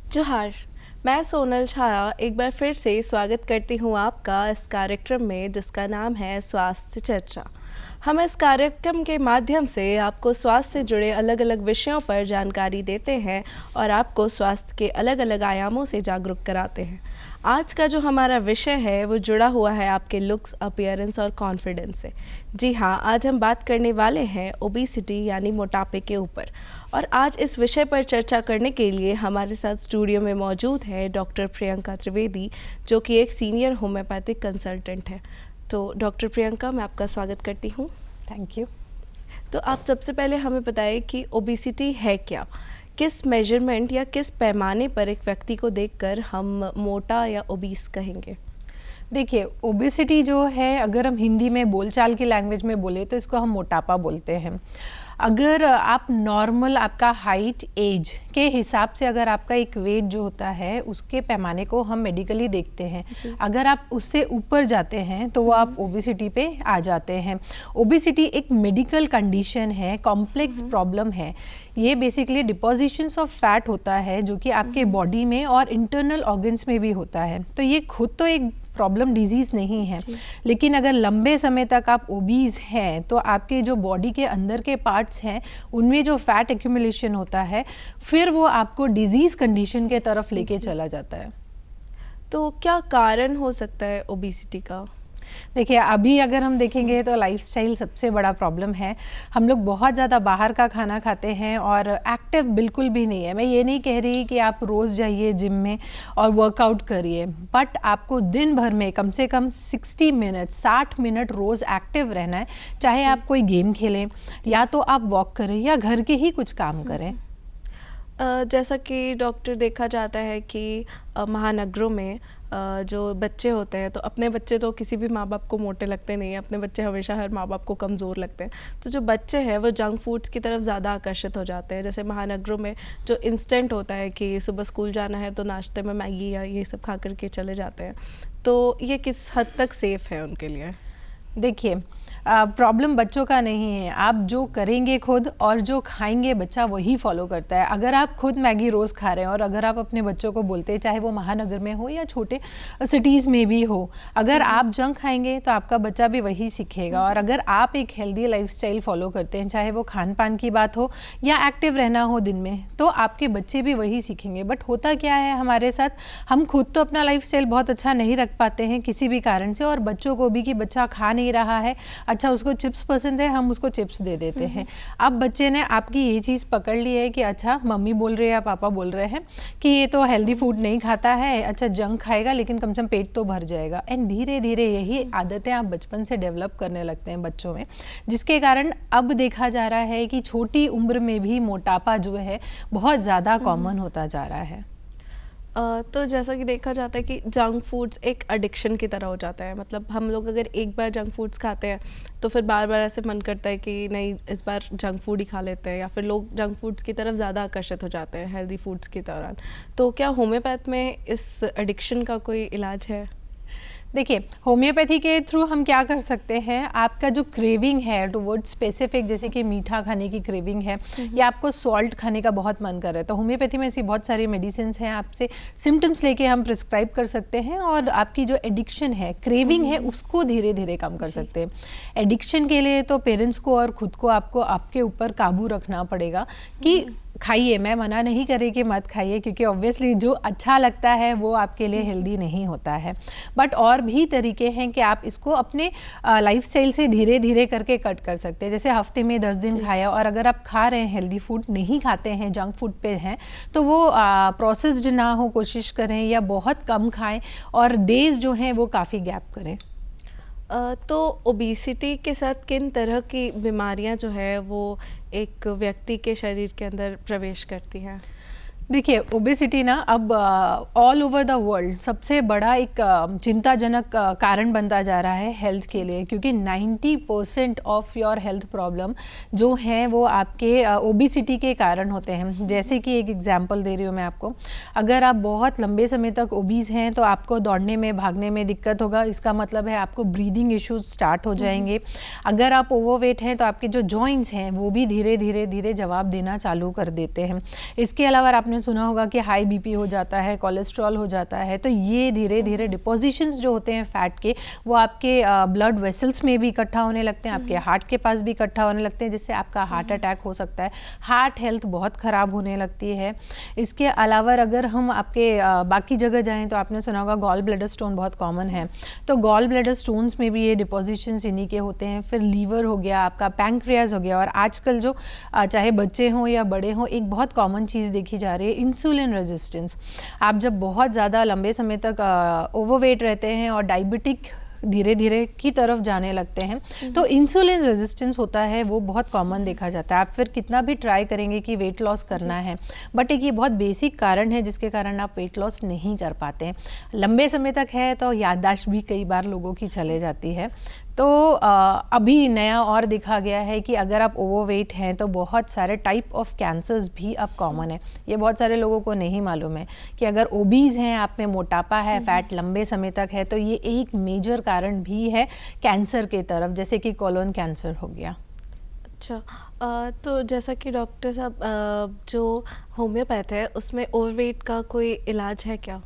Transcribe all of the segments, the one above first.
जोहार। मैं सोनल छाया एक बार फिर से स्वागत करती हूँ आपका इस कार्यक्रम में जिसका नाम है स्वास्थ्य चर्चा। हम इस कार्यक्रम के माध्यम से आपको स्वास्थ्य से जुड़े अलग अलग विषयों पर जानकारी देते हैं और आपको स्वास्थ्य के अलग अलग आयामों से जागरूक कराते हैं। आज का जो हमारा विषय है वो जुड़ा हुआ है आपके लुक्स, अपीयरेंस और कॉन्फिडेंस से। जी हाँ, आज हम बात करने वाले हैं ओबेसिटी यानी मोटापे के ऊपर। और आज इस विषय पर चर्चा करने के लिए हमारे साथ स्टूडियो में मौजूद है डॉक्टर प्रियंका त्रिवेदी, जो कि एक सीनियर होम्योपैथिक कंसल्टेंट है। तो डॉक्टर प्रियंका, मैं आपका स्वागत करती हूँ। Thank you. तो आप सबसे पहले हमें बताइए कि ओबेसिटी है क्या? किस मेजरमेंट या किस पैमाने पर एक व्यक्ति को देखकर हम मोटा या ओबीस कहेंगे? देखिए, ओबेसिटी जो है, अगर हम हिंदी में बोलचाल की लैंग्वेज में बोले तो इसको हम मोटापा बोलते हैं। अगर आप नॉर्मल आपका हाइट एज के हिसाब से अगर आपका एक वेट जो होता है उसके पैमाने को हम मेडिकली देखते हैं, अगर आप उससे ऊपर जाते हैं तो वो आप ओबेसिटी पे आ जाते हैं। ओबेसिटी एक मेडिकल कंडीशन है, कॉम्प्लेक्स प्रॉब्लम है। ये बेसिकली डिपोजिशंस ऑफ फैट होता है जो कि आपके बॉडी में और इंटरनल ऑर्गन्स में भी होता है। तो ये खुद तो एक प्रॉब्लम डिजीज़ नहीं है, लेकिन अगर लंबे समय तक आप ओबीज हैं तो आपके जो बॉडी के अंदर के पार्ट्स हैं उनमें जो फैट एक्यूमुलेशन होता है फिर वो आपको डिजीज़ कंडीशन के तरफ लेके चला जाता है। तो क्या कारण हो सकता है ओबेसिटी का? देखिए, अभी अगर हम देखेंगे तो लाइफस्टाइल सबसे बड़ा प्रॉब्लम है। हम लोग बहुत ज़्यादा बाहर का खाना खाते हैं और एक्टिव बिल्कुल भी नहीं है। मैं ये नहीं कह रही कि आप रोज़ जाइए जिम में और वर्कआउट करिए, बट आपको दिन भर में कम से कम 60 मिनट 60 मिनट रोज़ एक्टिव रहना है। चाहे आप कोई गेम खेलें या तो आप वॉक करें या घर के ही कुछ काम करें। जैसा कि डॉक्टर देखा जाता है कि महानगरों में जो बच्चे होते हैं, तो अपने बच्चे तो किसी भी माँ बाप को मोटे लगते नहीं हैं, अपने बच्चे हमेशा हर माँ बाप को कमज़ोर लगते हैं। तो जो बच्चे हैं वो जंक फूड्स की तरफ ज़्यादा आकर्षित हो जाते हैं। जैसे महानगरों में जो इंस्टेंट होता है कि सुबह स्कूल जाना है तो नाश्ते में मैगी या ये सब खा करके चले जाते हैं। तो ये किस हद तक सेफ़ है उनके लिए? देखिए, प्रॉब्लम बच्चों का नहीं है। आप जो करेंगे खुद और जो खाएंगे बच्चा वही फॉलो करता है। अगर आप खुद मैगी रोज़ खा रहे हैं और अगर आप अपने बच्चों को बोलते हैं, चाहे वो महानगर में हो या छोटे सिटीज़ में भी हो, अगर आप जंक खाएंगे तो आपका बच्चा भी वही सीखेगा। और अगर आप एक हेल्दी लाइफस्टाइल फॉलो करते हैं, चाहे वो खान पान की बात हो या एक्टिव रहना हो दिन में, तो आपके बच्चे भी वही सीखेंगे। बट होता क्या है हमारे साथ, हम खुद तो अपना लाइफस्टाइल बहुत अच्छा नहीं रख पाते हैं किसी भी कारण से, और बच्चों को भी कि बच्चा खा नहीं रहा है, अच्छा उसको चिप्स पसंद है, हम उसको चिप्स दे देते हैं। अब बच्चे ने आपकी ये चीज़ पकड़ ली है कि अच्छा मम्मी बोल रही है या पापा बोल रहे हैं कि ये तो हेल्दी फूड नहीं खाता है, अच्छा जंक खाएगा लेकिन कम से कम पेट तो भर जाएगा। एंड धीरे धीरे यही आदतें आप बचपन से डेवलप करने लगते हैं बच्चों में, जिसके कारण अब देखा जा रहा है कि छोटी उम्र में भी मोटापा जो है बहुत ज़्यादा कॉमन होता जा रहा है। तो जैसा कि देखा जाता है कि जंक फूड्स एक एडिक्शन की तरह हो जाता है। मतलब हम लोग अगर एक बार जंक फूड्स खाते हैं तो फिर बार बार ऐसे मन करता है कि नहीं, इस बार जंक फूड ही खा लेते हैं, या फिर लोग जंक फूड्स की तरफ ज़्यादा आकर्षित हो जाते हैं हेल्दी फूड्स के दौरान। तो क्या होम्योपैथ में इस एडिक्शन का कोई इलाज है? देखिए, होम्योपैथी के थ्रू हम क्या कर सकते हैं, आपका जो क्रेविंग है टुवर्ड्स स्पेसिफिक, जैसे कि मीठा खाने की क्रेविंग है या आपको सॉल्ट खाने का बहुत मन कर रहा है, तो होम्योपैथी में ऐसी बहुत सारी मेडिसिन हैं, आपसे सिम्टम्स लेके हम प्रिस्क्राइब कर सकते हैं और आपकी जो एडिक्शन है, क्रेविंग है, उसको धीरे धीरे कम कर सकते हैं। एडिक्शन के लिए तो पेरेंट्स को और खुद को आपको आपके ऊपर काबू रखना पड़ेगा कि खाइए। मैं मना नहीं करी कि मत खाइए, क्योंकि ऑब्वियसली जो अच्छा लगता है वो आपके लिए हेल्दी नहीं होता है। बट और भी तरीके हैं कि आप इसको अपने लाइफस्टाइल से धीरे धीरे करके कट कर सकते हैं। जैसे हफ्ते में 10 दिन खाया, और अगर आप खा रहे हैं हेल्दी फूड, नहीं खाते हैं जंक फूड पे हैं, तो वो प्रोसेस्ड ना हो, कोशिश करें, या बहुत कम खाएं और डेज जो हैं वो काफ़ी गैप करें। तो ओबेसिटी के साथ किन तरह की बीमारियां जो है वो एक व्यक्ति के शरीर के अंदर प्रवेश करती हैं? देखिए, ओबेसिटी ना अब ऑल ओवर द वर्ल्ड सबसे बड़ा एक चिंताजनक कारण बनता जा रहा है हेल्थ के लिए, क्योंकि 90% ऑफ योर हेल्थ प्रॉब्लम जो हैं वो आपके ओबेसिटी के कारण होते हैं। जैसे कि एक एग्जांपल दे रही हूँ मैं आपको, अगर आप बहुत लंबे समय तक ओबीज हैं तो आपको दौड़ने में, भागने में दिक्कत होगा। इसका मतलब है आपको ब्रीदिंग इश्यूज स्टार्ट हो जाएंगे। अगर आप ओवरवेट हैं तो आपके जो जॉइंट्स हैं वो भी धीरे धीरे धीरे जवाब देना चालू कर देते हैं। इसके अलावा आपने आपने सुना होगा कि हाई बीपी हो जाता है, कोलेस्ट्रॉल हो जाता है, तो ये धीरे धीरे डिपोजिशंस जो होते हैं फैट के, वो आपके ब्लड वेसल्स में भी इकट्ठा होने लगते हैं, आपके हार्ट के पास भी इकट्ठा होने लगते हैं, जिससे आपका हार्ट अटैक हो सकता है, हार्ट हेल्थ बहुत ख़राब होने लगती है। इसके अलावा अगर हम आपके बाकी जगह जाएँ तो आपने सुना होगा गॉल ब्लैडर स्टोन बहुत कॉमन है, तो गॉल ब्लैडर स्टोन्स में भी ये डिपोजिशंस इन्हीं के होते हैं। फिर लीवर हो गया, आपका पैंक्रियाज हो गया, और आजकल जो चाहे बच्चे हों या बड़े हों, एक बहुत कॉमन चीज़ देखी जा रही है इंसुलिन रेजिस्टेंस। आप जब बहुत ज़्यादा लंबे समय तक ओवरवेट रहते हैं और डायबिटिक धीरे धीरे की तरफ जाने लगते हैं, तो इंसुलिन रेजिस्टेंस होता है, वो बहुत कॉमन देखा जाता है। आप फिर कितना भी ट्राई करेंगे कि वेट लॉस करना है, बट एक ये बहुत बेसिक कारण है जिसके कारण आप वेट लॉस नहीं कर पाते हैं। लंबे समय तक है तो याददाश्त भी कई बार लोगों की चले जाती है। तो अभी नया और देखा गया है कि अगर आप ओवरवेट हैं तो बहुत सारे टाइप ऑफ कैंसर्स भी अब कॉमन है। ये बहुत सारे लोगों को नहीं मालूम है कि अगर ओबीज हैं, आप में मोटापा है, फैट लंबे समय तक है, तो ये एक मेजर कारण भी है कैंसर के तरफ, जैसे कि कोलोन कैंसर हो गया। अच्छा, तो जैसा कि डॉक्टर साहब, जो होम्योपैथ है उसमें ओवरवेट का कोई इलाज है क्या?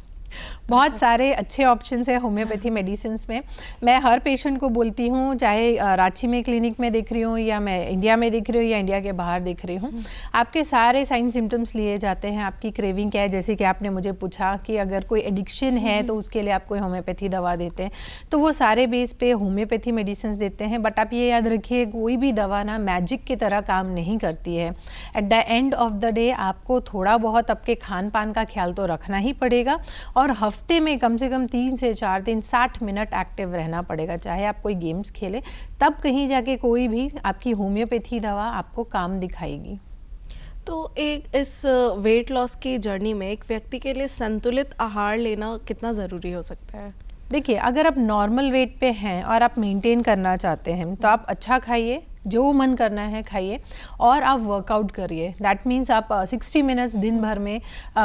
बहुत सारे अच्छे ऑप्शंस है होम्योपैथी मेडिसिन में। मैं हर पेशेंट को बोलती हूँ, चाहे रांची में क्लिनिक में देख रही हूँ या मैं इंडिया में देख रही हूँ या इंडिया के बाहर देख रही हूँ, आपके सारे साइन सिम्टम्स लिए जाते हैं। आपकी क्रेविंग क्या है, जैसे कि आपने मुझे पूछा कि अगर कोई एडिक्शन है तो उसके लिए आप कोई होम्योपैथी दवा देते हैं, तो वो सारे बेस पे होम्योपैथी मेडिसिन देते हैं। बट आप ये याद रखिए, कोई भी दवा ना मैजिक की तरह काम नहीं करती है। At the end of the day आपको थोड़ा बहुत आपके खान पान का ख्याल तो रखना ही पड़ेगा, और हफ्ते में कम से कम 3 से 4 दिन 60 मिनट एक्टिव रहना पड़ेगा। चाहे आप कोई गेम्स खेलें, तब कहीं जाके कोई भी आपकी होम्योपैथी दवा आपको काम दिखाएगी। तो एक इस वेट लॉस की जर्नी में एक व्यक्ति के लिए संतुलित आहार लेना कितना ज़रूरी हो सकता है? देखिए, अगर आप नॉर्मल वेट पे हैं और आप मेंटेन करना चाहते हैं, तो आप अच्छा खाइए, जो मन करना है खाइए, और आप वर्कआउट करिए। दैट मीन्स आप 60 मिनट्स दिन भर में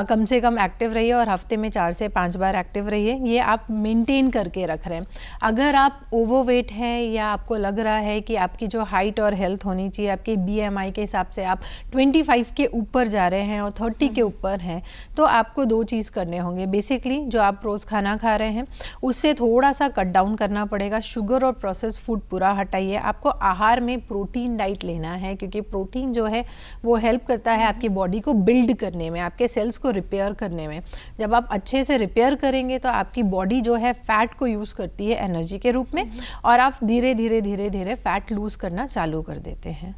कम से कम एक्टिव रहिए, और हफ्ते में 4 से 5 बार एक्टिव रहिए। ये आप मेंटेन करके रख रहे हैं। अगर आप ओवरवेट हैं या आपको लग रहा है कि आपकी जो हाइट और हेल्थ होनी चाहिए, आपके BMI के हिसाब से आप 25 के ऊपर जा रहे हैं और 30 के ऊपर हैं, तो आपको 2 चीज़ करने होंगे। बेसिकली जो आप रोज़ खाना खा रहे हैं उससे थोड़ा सा कट डाउन करना पड़ेगा। शुगर और प्रोसेस फूड पूरा हटाइए। आपको आहार में प्रोटीन डाइट लेना है, क्योंकि प्रोटीन जो है वो हेल्प करता है आपकी बॉडी को बिल्ड करने में, आपके सेल्स को रिपेयर करने में। जब आप अच्छे से रिपेयर करेंगे तो आपकी बॉडी जो है फैट को यूज़ करती है एनर्जी के रूप में, और आप धीरे धीरे धीरे धीरे फैट लूज़ करना चालू कर देते हैं।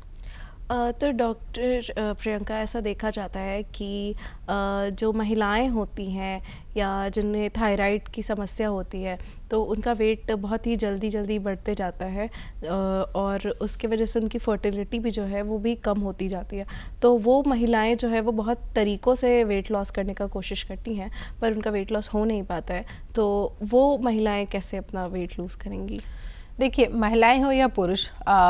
तो डॉक्टर प्रियंका, ऐसा देखा जाता है कि जो महिलाएं होती हैं या जिन्हें थायराइड की समस्या होती है, तो उनका वेट बहुत ही जल्दी बढ़ते जाता है, और उसके वजह से उनकी फर्टिलिटी भी जो है वो भी कम होती जाती है। तो वो महिलाएं जो है वो बहुत तरीक़ों से वेट लॉस करने का कोशिश करती हैं, पर उनका वेट लॉस हो नहीं पाता है। तो वो महिलाएं कैसे अपना वेट लूज़ करेंगी? देखिए, महिलाएं हो या पुरुष,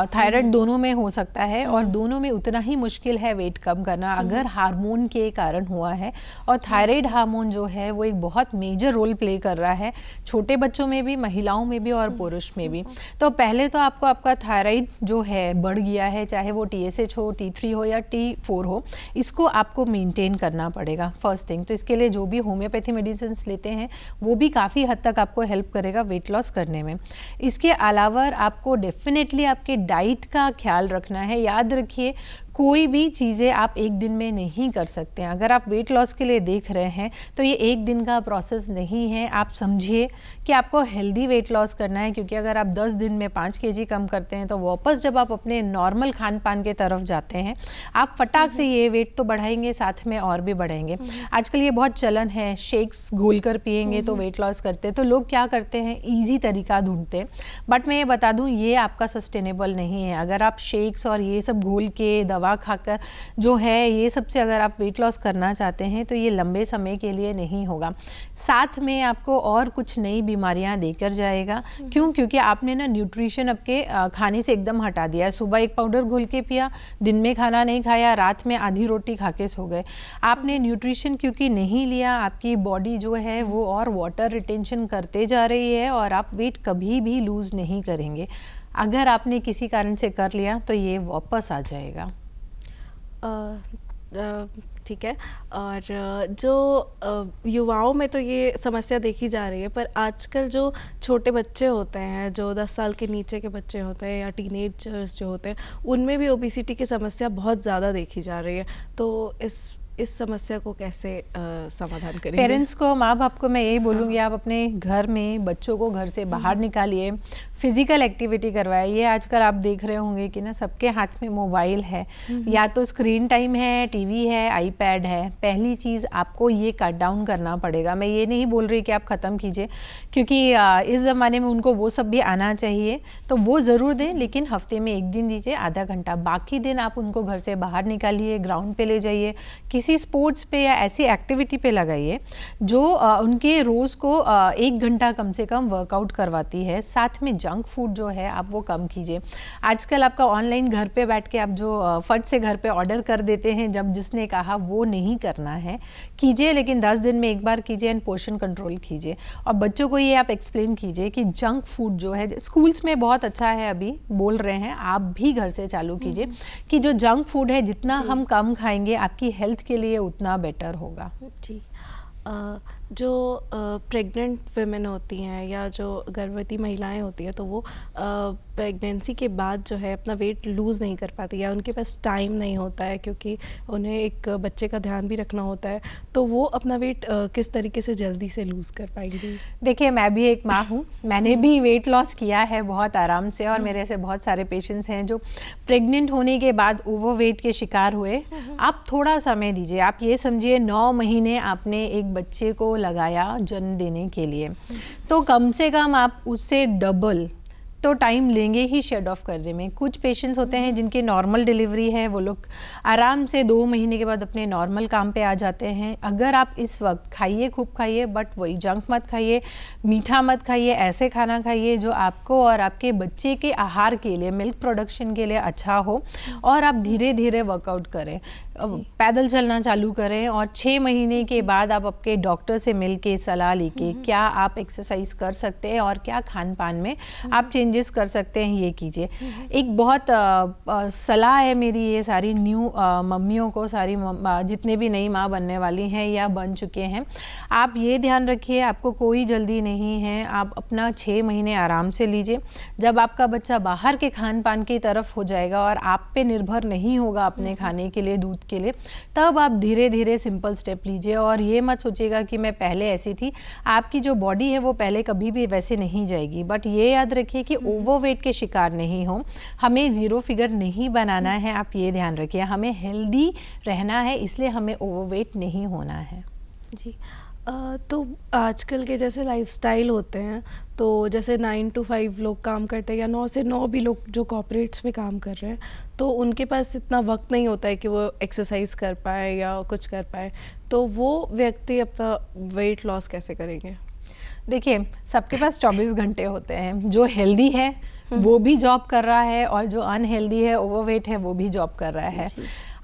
थायराइड दोनों में हो सकता है, और दोनों में उतना ही मुश्किल है वेट कम करना अगर हार्मोन के कारण हुआ है। और थायराइड हार्मोन जो है वो एक बहुत मेजर रोल प्ले कर रहा है, छोटे बच्चों में भी, महिलाओं में भी और पुरुष में भी। तो पहले तो आपको आपका थायराइड जो है बढ़ गया है, चाहे वो TSH हो, T3 हो या T4 हो, इसको आपको मेंटेन करना पड़ेगा फर्स्ट थिंग। तो इसके लिए जो भी होम्योपैथी मेडिसिन लेते हैं वो भी काफ़ी हद तक आपको हेल्प करेगा वेट लॉस करने में। इसके अलावा आपको डेफिनेटली आपके डाइट का ख्याल रखना है। याद रखिए, कोई भी चीज़ें आप एक दिन में नहीं कर सकते हैं। अगर आप वेट लॉस के लिए देख रहे हैं तो ये एक दिन का प्रोसेस नहीं है। आप समझिए कि आपको हेल्दी वेट लॉस करना है, क्योंकि अगर आप 10 दिन में 5 kg कम करते हैं तो वापस जब आप अपने नॉर्मल खान पान के तरफ जाते हैं, आप फटाक से ये वेट तो बढ़ाएंगे, साथ में और भी बढ़ाएंगे। आजकल ये बहुत चलन है, शेक्स घोल कर पिएंगे तो वेट लॉस करते हैं। तो लोग क्या करते हैं, ईजी तरीका ढूंढते हैं। बट मैं ये बता दूं, ये आपका सस्टेनेबल नहीं है। अगर आप शेक्स और ये सब घोल के दवा खाकर जो है ये सबसे अगर आप वेट लॉस करना चाहते हैं तो ये लंबे समय के लिए नहीं होगा। साथ में आपको और कुछ नई बीमारियां देकर जाएगा। क्यों? क्योंकि आपने ना न्यूट्रिशन आपके खाने से एकदम हटा दिया है। सुबह एक पाउडर घोल के पिया, दिन में खाना नहीं खाया, रात में आधी रोटी खा के सो गए। आपने न्यूट्रिशन क्योंकि नहीं लिया, आपकी बॉडी जो है वो और वाटर रिटेंशन करते जा रही है, और आप वेट कभी भी लूज़ नहीं करेंगे। अगर आपने किसी कारण से कर लिया तो ये वापस आ जाएगा। ठीक है। और जो युवाओं में तो ये समस्या देखी जा रही है, पर आजकल जो छोटे बच्चे होते हैं, जो 10 साल के नीचे के बच्चे होते हैं या टीनेजर्स जो होते हैं, उनमें भी ओबेसिटी की समस्या बहुत ज़्यादा देखी जा रही है। तो इस समस्या को कैसे समाधान करेंगे? पेरेंट्स को, माँ बाप को मैं यही बोलूँगी, आप अपने घर में बच्चों को घर से बाहर निकालिए, फिजिकल एक्टिविटी करवाइए। आजकल आप देख रहे होंगे कि ना सबके हाथ में मोबाइल है, या तो स्क्रीन टाइम है, टीवी है, आईपैड है। पहली चीज़ आपको ये कट डाउन करना पड़ेगा। मैं ये नहीं बोल रही कि आप ख़त्म कीजिए, क्योंकि इस ज़माने में उनको वो सब भी आना चाहिए, तो वो ज़रूर दें, लेकिन हफ्ते में 1 दिन दीजिए, आधा घंटा। बाकी दिन आप उनको घर से बाहर निकालिए, ग्राउंड पे ले जाइए, किसी स्पोर्ट्स पे या ऐसी एक्टिविटी पे लगाइए जो उनके रोज़ को 1 घंटा कम से कम वर्कआउट करवाती है। साथ में जंक फूड जो है आप वो कम कीजिए। आजकल आपका ऑनलाइन घर पे बैठ के आप जो फट से घर पे ऑर्डर कर देते हैं, जब जिसने कहा वो नहीं करना है, कीजिए, लेकिन 10 दिन में एक बार कीजिए एंड पोर्शन कंट्रोल कीजिए। और बच्चों को ये आप एक्सप्लेन कीजिए कि जंक फूड जो है स्कूल्स में बहुत अच्छा है, अभी बोल रहे हैं, आप भी घर से चालू कीजिए कि जो जंक फूड है जितना हम कम खाएंगे आपकी हेल्थ के लिए उतना बेटर होगा। जी। जो प्रेग्नेंट वुमेन होती हैं या जो गर्भवती महिलाएं होती हैं, तो वो प्रेगनेंसी के बाद जो है अपना वेट लूज़ नहीं कर पाती, या उनके पास टाइम नहीं होता है क्योंकि उन्हें एक बच्चे का ध्यान भी रखना होता है, तो वो अपना वेट किस तरीके से जल्दी से लूज़ कर पाएंगी? देखिए, मैं भी एक माँ हूँ, मैंने भी वेट लॉस किया है बहुत आराम से, और मेरे ऐसे बहुत सारे पेशेंट्स हैं जो प्रेग्नेंट होने के बाद ओवरवेट के शिकार हुए। आप थोड़ा समय दीजिए, आप ये समझिए 9 महीने आपने एक बच्चे को लगाया जन्म देने के लिए, तो कम से कम आप उससे डबल तो टाइम लेंगे ही शेड ऑफ करने में। कुछ पेशेंट्स होते हैं जिनकी नॉर्मल डिलीवरी है, वो लोग आराम से 2 महीने के बाद अपने नॉर्मल काम पे आ जाते हैं। अगर आप इस वक्त खाइए, खूब खाइए, बट वही जंक मत खाइए, मीठा मत खाइए, ऐसे खाना खाइए जो आपको और आपके बच्चे के आहार के लिए, मिल्क प्रोडक्शन के लिए अच्छा हो, और आप धीरे धीरे वर्कआउट करें, पैदल चलना चालू करें, और 6 महीने के बाद आप आपके डॉक्टर से मिल के सलाह लेके क्या आप एक्सरसाइज कर सकते हैं और क्या खान पान में आप चेंजेस कर सकते हैं, ये कीजिए। एक बहुत सलाह है मेरी ये सारी न्यू मम्मियों को, सारी जितने भी नई माँ बनने वाली हैं या बन चुके हैं, आप ये ध्यान रखिए, आपको कोई जल्दी नहीं है। आप अपना 6 महीने आराम से लीजिए। जब आपका बच्चा बाहर के खान पान की तरफ हो जाएगा और आप पे निर्भर नहीं होगा अपने खाने के लिए, दूध के लिए, तब आप धीरे धीरे सिंपल स्टेप लीजिए। और ये मत सोचिएगा कि मैं पहले ऐसी थी, आपकी जो बॉडी है वो पहले कभी भी वैसे नहीं जाएगी। बट ये याद रखिए कि ओवरवेट के शिकार नहीं हो, हमें ज़ीरो फिगर नहीं बनाना है, आप ये ध्यान रखिए। हमें हेल्दी रहना है, इसलिए हमें ओवरवेट नहीं होना है। जी। तो आजकल के जैसे लाइफस्टाइल होते हैं, तो जैसे 9 to 5 लोग काम करते हैं, या 9 से 9 भी लोग जो कॉर्पोरेट्स में काम कर रहे हैं, तो उनके पास इतना वक्त नहीं होता है कि वो एक्सरसाइज कर पाए या कुछ कर पाए, तो वो व्यक्ति अपना वेट लॉस कैसे करेंगे? देखिए, सबके पास 24 घंटे होते हैं। जो हेल्दी है वो भी जॉब कर रहा है, और जो अनहेल्दी है, ओवरवेट है, वो भी जॉब कर रहा है।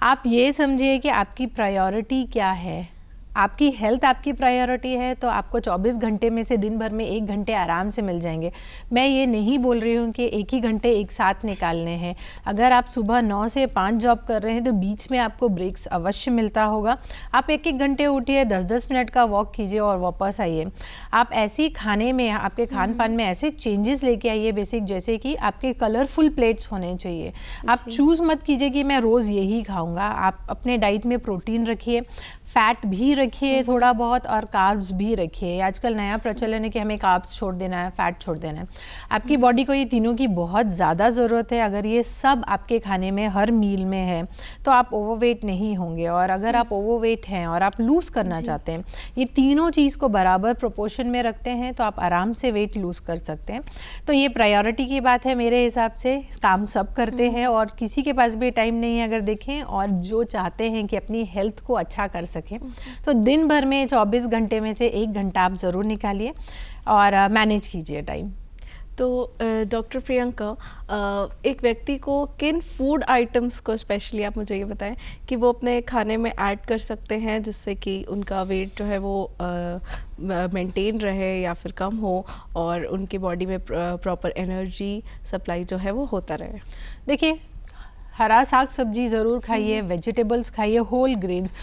आप ये समझिए कि आपकी प्रायोरिटी क्या है। आपकी हेल्थ आपकी प्रायोरिटी है, तो आपको 24 घंटे में से दिन भर में 1 घंटे आराम से मिल जाएंगे। मैं ये नहीं बोल रही हूँ कि एक ही घंटे एक साथ निकालने हैं। अगर आप सुबह 9 से 5 जॉब कर रहे हैं तो बीच में आपको ब्रेक्स अवश्य मिलता होगा। आप 1-1 घंटे उठिए, 10-10 मिनट का वॉक कीजिए और वापस आइए। आप ऐसी खाने में, आपके खान पान में ऐसे चेंजेस लेके आइए बेसिक, जैसे कि आपके कलरफुल प्लेट्स होने चाहिए। आप चूज़ मत कीजिए कि मैं रोज़ यही खाऊंगा। आप अपने डाइट में प्रोटीन रखिए, फैट भी रखिए थोड़ा बहुत, और कार्ब्स भी रखिए। आजकल नया प्रचलन है कि हमें कार्ब्स छोड़ देना है, फैट छोड़ देना है। आपकी बॉडी को ये तीनों की बहुत ज़्यादा ज़रूरत है। अगर ये सब आपके खाने में हर मील में है तो आप ओवरवेट नहीं होंगे। और अगर आप ओवरवेट हैं और आप लूज़ करना चाहते हैं, ये तीनों चीज़ को बराबर प्रोपोर्शन में रखते हैं, तो आप आराम से वेट लूज़ कर सकते हैं। तो ये प्रायोरिटी की बात है मेरे हिसाब से। काम सब करते हैं और किसी के पास भी टाइम नहीं है अगर देखें, और जो चाहते हैं कि अपनी हेल्थ को अच्छा कर सकें, तो दिन भर में 24 घंटे में से 1 घंटा आप ज़रूर निकालिए और मैनेज कीजिए टाइम। तो डॉक्टर प्रियंका, एक व्यक्ति को किन फूड आइटम्स को स्पेशली आप मुझे ये बताएं कि वो अपने खाने में ऐड कर सकते हैं जिससे कि उनका वेट जो है वो मेंटेन रहे या फिर कम हो, और उनकी बॉडी में प्रॉपर एनर्जी सप्लाई जो है वो होता रहे? देखिए, हरा साग सब्जी ज़रूर खाइए, वेजिटेबल्स खाइए, होल ग्रेन्स,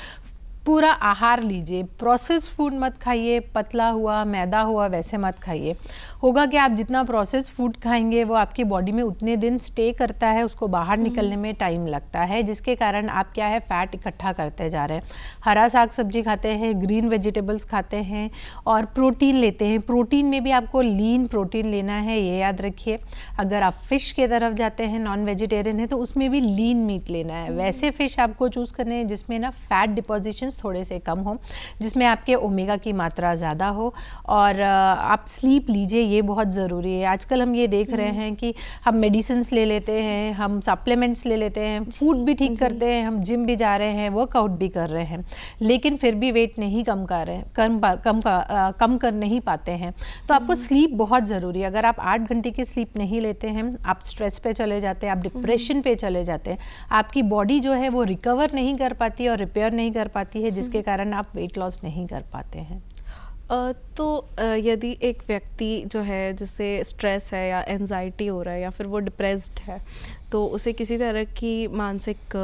पूरा आहार लीजिए। प्रोसेस फूड मत खाइए, पतला हुआ, मैदा हुआ वैसे मत खाइए। होगा कि आप जितना प्रोसेस फूड खाएंगे वो आपकी बॉडी में उतने दिन स्टे करता है, उसको बाहर निकलने में टाइम लगता है, जिसके कारण आप क्या है फैट इकट्ठा करते जा रहे हैं। हरा साग सब्जी खाते हैं, ग्रीन वेजिटेबल्स खाते हैं और प्रोटीन लेते हैं। प्रोटीन में भी आपको लीन प्रोटीन लेना है, ये याद रखिए। अगर आप फिश की तरफ जाते हैं, नॉन वेजिटेरियन है, तो उसमें भी लीन मीट लेना है। वैसे फिश आपको चूज़ करने हैं जिसमें ना फैट डिपोजिशन थोड़े से कम हो, जिसमें आपके ओमेगा की मात्रा ज़्यादा हो, और आप स्लीप लीजिए, ये बहुत ज़रूरी है। आजकल हम ये देख रहे हैं कि हम मेडिसिन्स ले लेते हैं, हम सप्लीमेंट्स ले लेते हैं, फूड भी ठीक करते हैं, हम जिम भी जा रहे हैं, वर्कआउट भी कर रहे हैं, लेकिन फिर भी वेट नहीं कम कर रहे हैं, कम कर नहीं पाते हैं। तो आपको स्लीप बहुत ज़रूरी है। अगर आप 8 घंटे की स्लीप नहीं लेते हैं, आप स्ट्रेस पे चले जाते हैं, आप डिप्रेशन पे चले जाते हैं, आपकी बॉडी जो है वो रिकवर नहीं कर पाती और रिपेयर नहीं कर पाती है, जिसके कारण आप वेट लॉस नहीं कर पाते हैं। तो यदि एक व्यक्ति जो है जिसे स्ट्रेस है या एंजाइटी हो रहा है या फिर वो डिप्रेस्ड है, तो उसे किसी तरह की मानसिक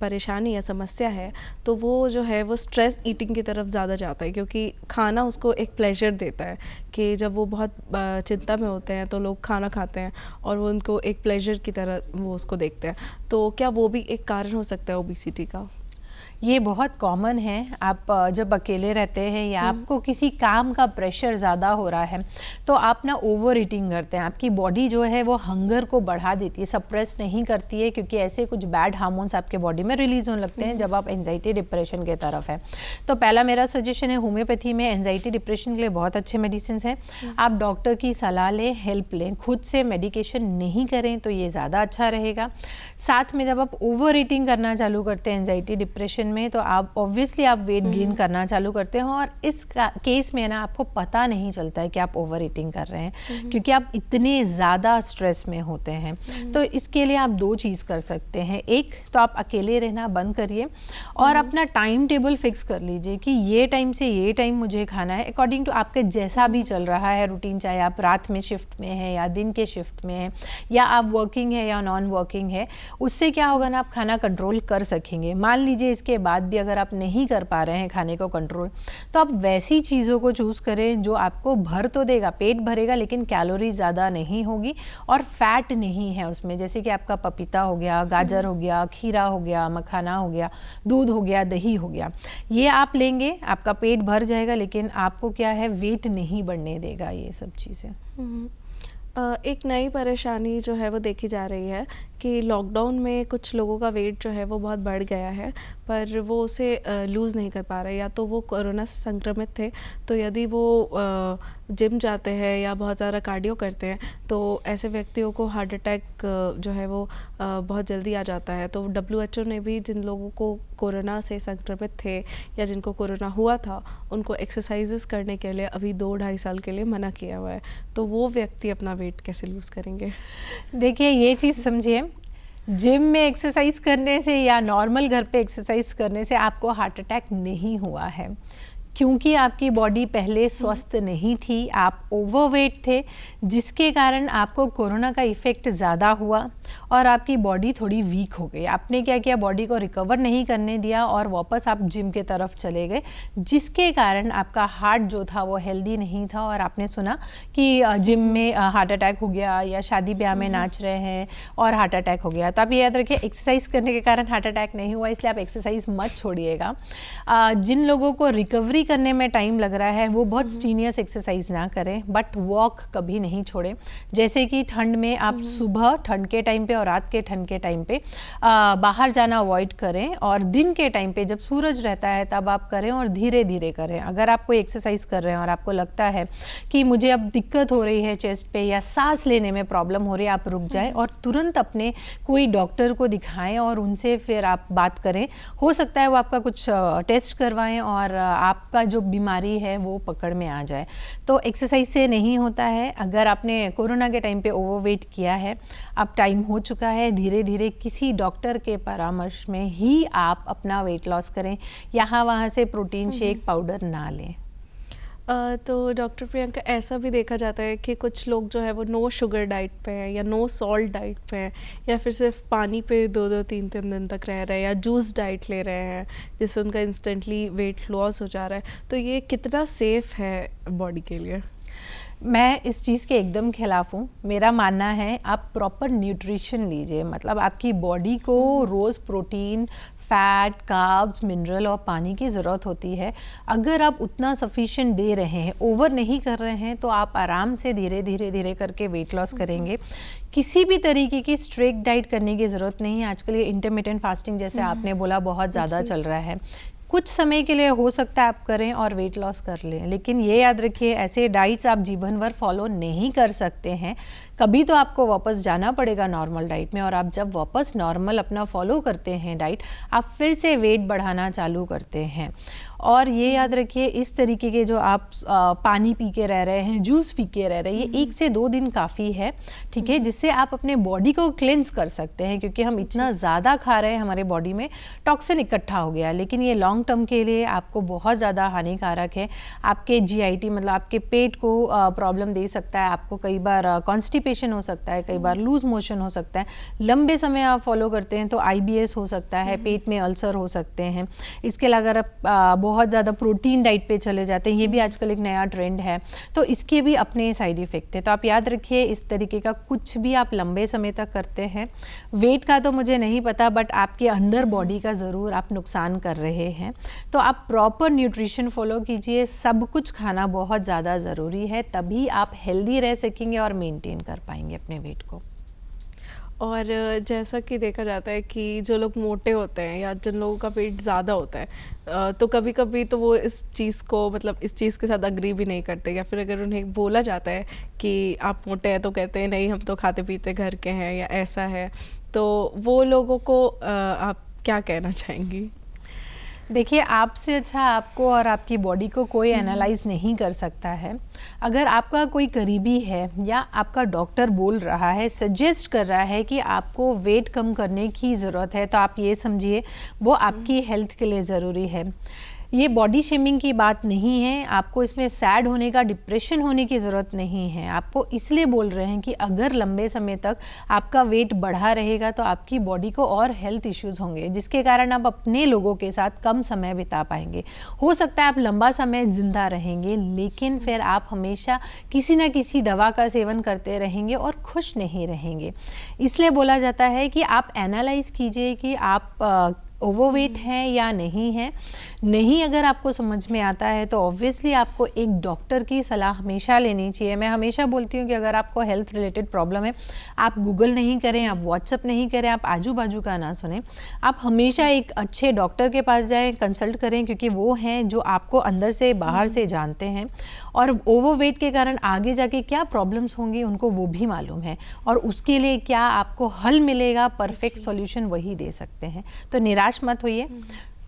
परेशानी या समस्या है, तो वो जो है वो स्ट्रेस ईटिंग की तरफ ज़्यादा जाता है, क्योंकि खाना उसको एक प्लेजर देता है कि जब वो बहुत चिंता में होते हैं तो लोग खाना खाते हैं और वो उनको एक प्लेजर की तरह वो उसको देखते हैं। तो क्या वो भी एक कारण हो सकता है ओबेसिटी का? ये बहुत कॉमन है। आप जब अकेले रहते हैं या आपको किसी काम का प्रेशर ज़्यादा हो रहा है, तो आप ना ओवर ईटिंग करते हैं। आपकी बॉडी जो है वो हंगर को बढ़ा देती है, सप्रेस नहीं करती है, क्योंकि ऐसे कुछ बैड हार्मोन्स आपके बॉडी में रिलीज होने लगते हैं जब आप एंजाइटी डिप्रेशन के तरफ है। तो पहला मेरा सजेशन है, होम्योपैथी में एंजाइटी डिप्रेशन के लिए बहुत अच्छे मेडिसिन हैं। आप डॉक्टर की सलाह लें, हेल्प लें, खुद से मेडिकेशन नहीं करें तो ये ज़्यादा अच्छा रहेगा। साथ में जब आप ओवर ईटिंग करना चालू करते हैं एंजाइटी डिप्रेशन में, तो आप ऑब्वियसली आप वेट गेन करना चालू करते हैं, और इस केस में ना आपको पता नहीं चलता है कि आप ओवर ईटिंग कर रहे हैं, क्योंकि आप इतने ज़्यादा स्ट्रेस में होते हैं। तो इसके लिए आप 2 चीज़ कर सकते हैं। एक तो आप अकेले रहना बंद करिए और अपना टाइम टेबल फिक्स कर लीजिए कि ये टाइम से ये टाइम मुझे खाना है, अकॉर्डिंग टू आपके जैसा भी चल रहा है रूटीन, चाहे आप रात में शिफ्ट में हैं या दिन के शिफ्ट में हैं, या आप वर्किंग है या नॉन वर्किंग है। उससे क्या होगा ना, आप खाना कंट्रोल कर सकेंगे। मान लीजिए इसके बाद भी अगर आप नहीं कर पा रहे हैं खाने को कंट्रोल, तो आप वैसी चीज़ों को चूज़ करें जो आपको भर तो देगा, पेट भरेगा, लेकिन कैलोरी ज़्यादा नहीं होगी और फैट नहीं है उसमें। जैसे कि आपका पपीता हो गया, गाजर हो गया, खीरा हो गया, मखाना हो गया, दूध हो गया, दही हो गया। ये आप लेंगे, आपका पेट भर जाएगा, लेकिन आपको क्या है वेट नहीं बढ़ने देगा ये सब चीज़ें। एक नई परेशानी जो है वो देखी जा रही है कि लॉकडाउन में कुछ लोगों का वेट जो है वो बहुत बढ़ गया है, पर वो उसे लूज़ नहीं कर पा रहे, या तो वो कोरोना से संक्रमित थे, तो यदि वो जिम जाते हैं या बहुत ज़्यादा कार्डियो करते हैं, तो ऐसे व्यक्तियों को हार्ट अटैक जो है वो बहुत जल्दी आ जाता है। तो WHO ने भी जिन लोगों को कोरोना से संक्रमित थे या जिनको कोरोना हुआ था, उनको एक्सरसाइजेस करने के लिए अभी 2-2.5 साल के लिए मना किया हुआ है। तो वो व्यक्ति अपना वेट कैसे लूज़ करेंगे? देखिए, ये चीज़ समझिए, जिम में एक्सरसाइज करने से या नॉर्मल घर पे एक्सरसाइज करने से आपको हार्ट अटैक नहीं हुआ है, क्योंकि आपकी बॉडी पहले स्वस्थ नहीं थी, आप ओवरवेट थे, जिसके कारण आपको कोरोना का इफ़ेक्ट ज़्यादा हुआ और आपकी बॉडी थोड़ी वीक हो गई। आपने क्या किया, बॉडी को रिकवर नहीं करने दिया और वापस आप जिम के तरफ चले गए, जिसके कारण आपका हार्ट जो था वो हेल्दी नहीं था, और आपने सुना कि जिम में हार्ट अटैक हो गया, या शादी ब्याह में नाच रहे हैं और हार्ट अटैक हो गया। तो आप ये याद रखिए, एक्सरसाइज करने के कारण हार्ट अटैक नहीं हुआ, इसलिए आप एक्सरसाइज मत छोड़िएगा। जिन लोगों को रिकवरी करने में टाइम लग रहा है वो बहुत स्टीनियस एक्सरसाइज ना करें, बट वॉक कभी नहीं छोड़ें। जैसे कि ठंड में आप सुबह ठंड के टाइम पे और रात के ठंड के टाइम पे बाहर जाना अवॉइड करें, और दिन के टाइम पे जब सूरज रहता है तब आप करें, और धीरे धीरे करें। अगर आप कोई एक्सरसाइज कर रहे हैं और आपको लगता है कि मुझे अब दिक्कत हो रही है चेस्ट पे या सांस लेने में प्रॉब्लम हो रही है, आप रुक जाएं और तुरंत अपने कोई डॉक्टर को दिखाएं और उनसे फिर आप बात करें। हो सकता है वो आपका कुछ टेस्ट करवाएं और आपका जो बीमारी है वो पकड़ में आ जाए। तो एक्सरसाइज से नहीं होता है। अगर आपने कोरोना के टाइम पे ओवरवेट किया है, अब टाइम हो चुका है, धीरे धीरे किसी डॉक्टर के परामर्श में ही आप अपना वेट लॉस करें, यहाँ वहाँ से प्रोटीन शेक पाउडर ना लें। तो डॉक्टर प्रियंका, ऐसा भी देखा जाता है कि कुछ लोग जो है वो नो शुगर डाइट पे हैं या नो सॉल्ट डाइट पे हैं, या फिर सिर्फ पानी पे 2-2 3-3 दिन तक रह रहे हैं, या जूस डाइट ले रहे हैं जिससे उनका इंस्टेंटली वेट लॉस हो जा रहा है। तो ये कितना सेफ है बॉडी के लिए? मैं इस चीज़ के एकदम खिलाफ हूँ। मेरा मानना है आप प्रॉपर न्यूट्रिशन लीजिए, मतलब आपकी बॉडी को रोज़ प्रोटीन, फैट, कार्ब्स, मिनरल और पानी की ज़रूरत होती है। अगर आप उतना सफिशिएंट दे रहे हैं, ओवर नहीं कर रहे हैं, तो आप आराम से धीरे धीरे धीरे करके वेट लॉस करेंगे। किसी भी तरीके की स्ट्रिक्ट डाइट करने की ज़रूरत नहीं है। आजकल ये इंटरमिटेंट फास्टिंग जैसे आपने बोला बहुत ज़्यादा चल रहा है। कुछ समय के लिए हो सकता है आप करें और वेट लॉस कर लें, लेकिन ये याद रखिए ऐसे डाइट्स आप जीवन भर फॉलो नहीं कर सकते हैं। कभी तो आपको वापस जाना पड़ेगा नॉर्मल डाइट में, और आप जब वापस नॉर्मल अपना फॉलो करते हैं डाइट, आप फिर से वेट बढ़ाना चालू करते हैं। और ये याद रखिए इस तरीके के जो आप पानी पी के रह रहे हैं, जूस पी के रह रहे हैं, ये 1 से 2 दिन काफ़ी है, ठीक है, जिससे आप अपने बॉडी को क्लेंस कर सकते हैं, क्योंकि हम इतना ज़्यादा खा रहे हैं, हमारे बॉडी में टॉक्सिन इकट्ठा हो गया। लेकिन ये लॉन्ग टर्म के लिए आपको बहुत ज़्यादा हानिकारक है। आपके GIT मतलब आपके पेट को प्रॉब्लम दे सकता है, आपको कई बार कॉन्स्टिपेशन हो सकता है, कई बार लूज मोशन हो सकता है। लंबे समय आप फॉलो करते हैं तो IBS हो सकता है, पेट में अल्सर हो सकते हैं। इसके अलावा अगर आप बहुत ज़्यादा प्रोटीन डाइट पे चले जाते हैं, ये भी आजकल एक नया ट्रेंड है, तो इसके भी अपने साइड इफ़ेक्ट है। तो आप याद रखिए इस तरीके का कुछ भी आप लंबे समय तक करते हैं, वेट का तो मुझे नहीं पता, बट आपके अंदर बॉडी का ज़रूर आप नुकसान कर रहे हैं। तो आप प्रॉपर न्यूट्रिशन फॉलो कीजिए, सब कुछ खाना बहुत ज़्यादा ज़रूरी है, तभी आप हेल्दी रह सकेंगे और मेंटेन कर पाएंगे अपने वेट को। और जैसा कि देखा जाता है कि जो लोग मोटे होते हैं या जिन लोगों का वेट ज़्यादा होता है, तो कभी कभी तो वो इस चीज़ को, मतलब इस चीज़ के साथ अग्री भी नहीं करते, या फिर अगर उन्हें बोला जाता है कि आप मोटे हैं तो कहते हैं नहीं हम तो खाते पीते घर के हैं या ऐसा है, तो वो लोगों को आप क्या कहना चाहेंगी? देखिए, आपसे अच्छा आपको और आपकी बॉडी को कोई एनालाइज नहीं कर सकता है। अगर आपका कोई करीबी है या आपका डॉक्टर बोल रहा है, सजेस्ट कर रहा है कि आपको वेट कम करने की ज़रूरत है, तो आप ये समझिए वो आपकी हेल्थ के लिए ज़रूरी है। ये बॉडी शेमिंग की बात नहीं है, आपको इसमें सैड होने का, डिप्रेशन होने की ज़रूरत नहीं है। आपको इसलिए बोल रहे हैं कि अगर लंबे समय तक आपका वेट बढ़ा रहेगा तो आपकी बॉडी को और हेल्थ इश्यूज़ होंगे, जिसके कारण आप अपने लोगों के साथ कम समय बिता पाएंगे। हो सकता है आप लंबा समय ज़िंदा रहेंगे, लेकिन फिर आप हमेशा किसी न किसी दवा का सेवन करते रहेंगे और खुश नहीं रहेंगे। इसलिए बोला जाता है कि आप एनालाइज़ कीजिए कि आप ओवरवेट हैं या नहीं है। नहीं अगर आपको समझ में आता है तो ऑब्वियसली आपको एक डॉक्टर की सलाह हमेशा लेनी चाहिए। मैं हमेशा बोलती हूँ कि अगर आपको हेल्थ रिलेटेड प्रॉब्लम है, आप गूगल नहीं करें, आप व्हाट्सअप नहीं करें, आप आजू बाजू का ना सुने, आप हमेशा एक अच्छे डॉक्टर के पास जाएं, कंसल्ट करें, क्योंकि वो हैं जो आपको अंदर से बाहर से जानते हैं, और ओवरवेट के कारण आगे जाके क्या प्रॉब्लम्स होंगी उनको वो भी मालूम है, और उसके लिए क्या आपको हल मिलेगा, परफेक्ट सॉल्यूशन वही दे सकते हैं। तो निराश मत होइए,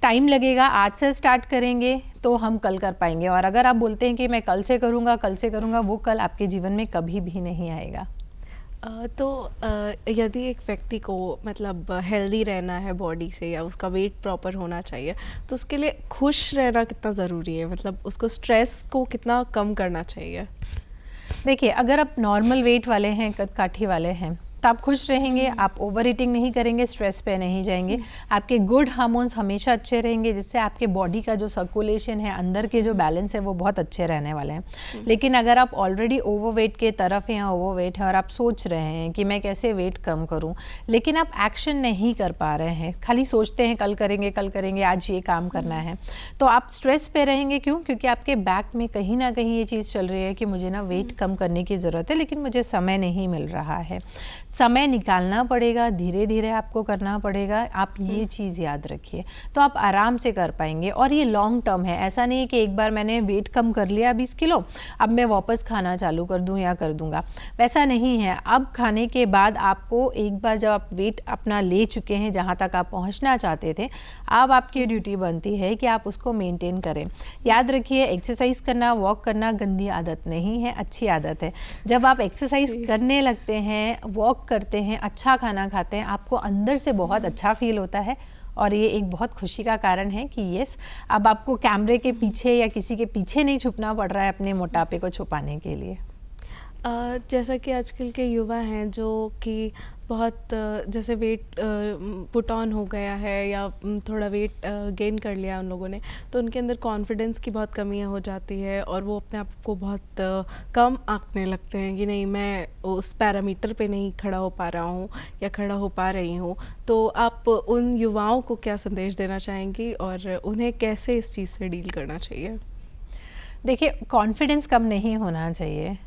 टाइम लगेगा, आज से स्टार्ट करेंगे तो हम कल कर पाएंगे। और अगर आप बोलते हैं कि मैं कल से करूँगा, वो कल आपके जीवन में कभी भी नहीं आएगा। तो यदि एक व्यक्ति को मतलब हेल्दी रहना है बॉडी से, या उसका वेट प्रॉपर होना चाहिए, तो उसके लिए खुश रहना कितना ज़रूरी है? मतलब उसको स्ट्रेस को कितना कम करना चाहिए? देखिए, अगर आप नॉर्मल वेट वाले हैं, कद काठी वाले हैं, तो आप खुश रहेंगे, आप ओवर ईटिंग नहीं करेंगे, स्ट्रेस पे नहीं जाएंगे, आपके गुड हार्मोन्स हमेशा अच्छे रहेंगे, जिससे आपके बॉडी का जो सर्कुलेशन है, अंदर के जो बैलेंस है, वो बहुत अच्छे रहने वाले हैं। लेकिन अगर आप ऑलरेडी ओवरवेट के तरफ हैं, ओवरवेट है, और आप सोच रहे हैं कि मैं कैसे वेट कम करूं, लेकिन आप एक्शन नहीं कर पा रहे हैं, खाली सोचते हैं कल करेंगे, आज ये काम करना है, तो आप स्ट्रेस पे रहेंगे। क्यों? क्योंकि आपके बैक में कहीं ना कहीं ये चीज़ चल रही है कि मुझे ना वेट कम करने की ज़रूरत है, लेकिन मुझे समय नहीं मिल रहा है। समय निकालना पड़ेगा, धीरे धीरे आपको करना पड़ेगा, आप ये चीज़ याद रखिए, तो आप आराम से कर पाएंगे। और ये लॉन्ग टर्म है, ऐसा नहीं है कि एक बार मैंने वेट कम कर लिया 20 किलो, अब मैं वापस खाना चालू कर दूं या कर दूंगा, वैसा नहीं है। अब खाने के बाद आपको एक बार जब आप वेट अपना ले चुके हैं जहाँ तक आप पहुँचना चाहते थे, अब आपकी ड्यूटी बनती है कि आप उसको मेंटेन करें। याद रखिए, एक्सरसाइज करना, वॉक करना गंदी आदत नहीं है, अच्छी आदत है। जब आप एक्सरसाइज करने लगते हैं, वॉक करते हैं, अच्छा खाना खाते हैं, आपको अंदर से बहुत अच्छा फील होता है, और ये एक बहुत खुशी का कारण है कि यस, अब आपको कैमरे के पीछे या किसी के पीछे नहीं छुपना पड़ रहा है अपने मोटापे को छुपाने के लिए। जैसा कि आजकल के युवा हैं जो कि बहुत जैसे वेट पुट ऑन हो गया है या थोड़ा वेट गेन कर लिया उन लोगों ने, तो उनके अंदर कॉन्फिडेंस की बहुत कमियां हो जाती है और वो अपने आप को बहुत कम आंकने लगते हैं कि नहीं, मैं उस पैरामीटर पे नहीं खड़ा हो पा रहा हूँ या खड़ा हो पा रही हूँ। तो आप उन युवाओं को क्या संदेश देना चाहेंगी और उन्हें कैसे इस चीज़ से डील करना चाहिए? देखिए, कॉन्फिडेंस कम नहीं होना चाहिए।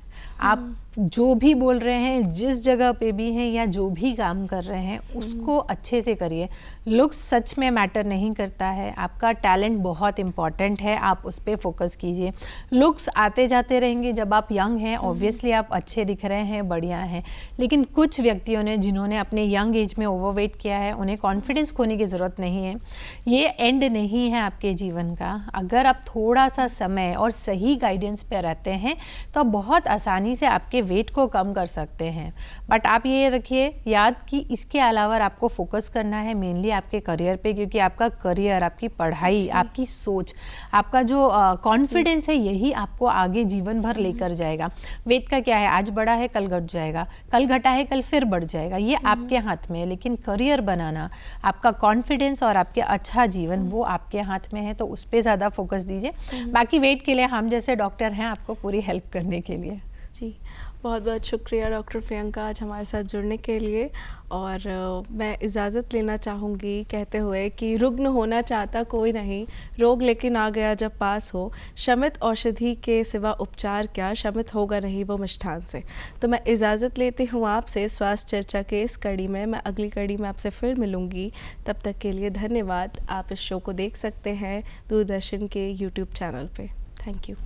आप जो भी बोल रहे हैं, जिस जगह पे भी हैं या जो भी काम कर रहे हैं, उसको अच्छे से करिए। लुक्स सच में मैटर नहीं करता है, आपका टैलेंट बहुत इम्पॉर्टेंट है, आप उस पर फोकस कीजिए। लुक्स आते जाते रहेंगे। जब आप यंग हैं, ऑब्वियसली आप अच्छे दिख रहे हैं, बढ़िया हैं, लेकिन कुछ व्यक्तियों ने जिन्होंने अपने यंग एज में ओवरवेट किया है, उन्हें कॉन्फिडेंस खोने की ज़रूरत नहीं है। ये एंड नहीं है आपके जीवन का। अगर आप थोड़ा सा समय और सही गाइडेंस पे रहते हैं तो आप बहुत आसानी से आपके वेट को कम कर सकते हैं। बट आप ये रखिए याद कि इसके अलावा आपको फोकस करना है मेनली आपके करियर पे, क्योंकि आपका करियर, आपकी पढ़ाई, आपकी सोच, आपका जो कॉन्फिडेंस है, यही आपको आगे जीवन भर लेकर जाएगा। वेट का क्या है, आज बढ़ा है कल घट जाएगा, कल घटा है कल फिर बढ़ जाएगा, ये आपके हाथ में है। लेकिन करियर बनाना, आपका कॉन्फिडेंस और आपके अच्छा जीवन, वो आपके हाथ में है, तो उस पर ज़्यादा फोकस दीजिए। बाकी वेट के लिए हम जैसे डॉक्टर हैं आपको पूरी हेल्प करने के लिए। जी, बहुत बहुत शुक्रिया डॉक्टर प्रियंका आज हमारे साथ जुड़ने के लिए। और मैं इजाज़त लेना चाहूँगी कहते हुए कि रुग्ण होना चाहता कोई नहीं, रोग लेकिन आ गया जब पास हो। शमित औषधि के सिवा उपचार क्या, शमित होगा नहीं वो मिष्ठान से। तो मैं इजाज़त लेती हूँ आपसे स्वास्थ्य चर्चा के इस कड़ी में। मैं अगली कड़ी में आपसे फिर मिलूँगी, तब तक के लिए धन्यवाद। आप इस शो को देख सकते हैं दूरदर्शन के यूट्यूब चैनल पे। Thank you.